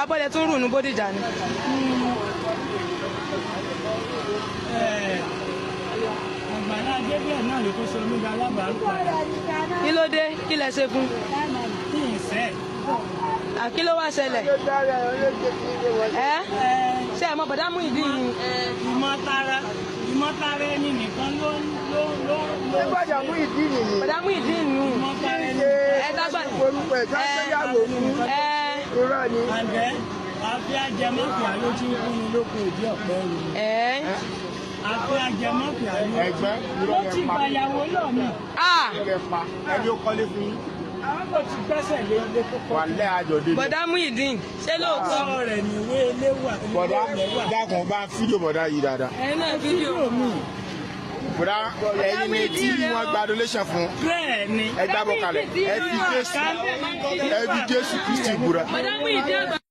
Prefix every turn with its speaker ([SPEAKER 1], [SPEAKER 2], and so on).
[SPEAKER 1] abọ́lẹ̀ tún rù ní Bódìjà ni.
[SPEAKER 2] Àgbàlá Gabriel náà ló tó ṣe olúga alábàárù padà.
[SPEAKER 1] Kí ló dé? Kí lẹ ṣe fún?
[SPEAKER 2] Kí n fẹ́.
[SPEAKER 1] Kí ló wá ṣẹlẹ̀? Ṣé ẹ mọ bọ̀dá Muyideen?
[SPEAKER 2] Ìmọ̀tara ẹni nìkan ló.
[SPEAKER 3] Bọ̀dá Muyideen nìyí.
[SPEAKER 1] Bọ̀dá Muyideen nù.
[SPEAKER 2] Ìmọ̀tara ẹni.
[SPEAKER 1] Ẹ dágbà.
[SPEAKER 3] Orúkọ ẹ̀ sáfẹ́yàwó nù. Irọ́ ni.
[SPEAKER 2] Àgbẹ̀ àfi ajẹmọ́fìà ló ti ń kún ni lóko ìdí ọ̀pẹ rù. Àfi ajẹmọ́fìà ló ti gbàyàwó lọ mi.
[SPEAKER 3] Ẹni ó kọ́lé fún yín.
[SPEAKER 2] Àwọn kò ti gbẹ́sẹ̀ lé ilé kókó.
[SPEAKER 3] Wà lẹ́ àjọ̀dé.
[SPEAKER 1] Bọ̀dá Muyideen ṣé lóòótọ́
[SPEAKER 2] rẹ̀ ní ìwé ilé wà.
[SPEAKER 3] Bọ̀dá dákun bá fídíò bọ̀dá yìí dáadáa.
[SPEAKER 1] ẹ̀yin náà fídíò
[SPEAKER 2] mi.
[SPEAKER 3] Bọ̀dá ẹ̀yin ni tí wọ́n gba donation fún.
[SPEAKER 2] Bẹ́ẹ̀ ni.
[SPEAKER 3] Ẹ gbábọ̀ kalẹ̀. Ẹ fi Jésù Kristi búra.
[SPEAKER 1] Bọ̀dá Muyideen.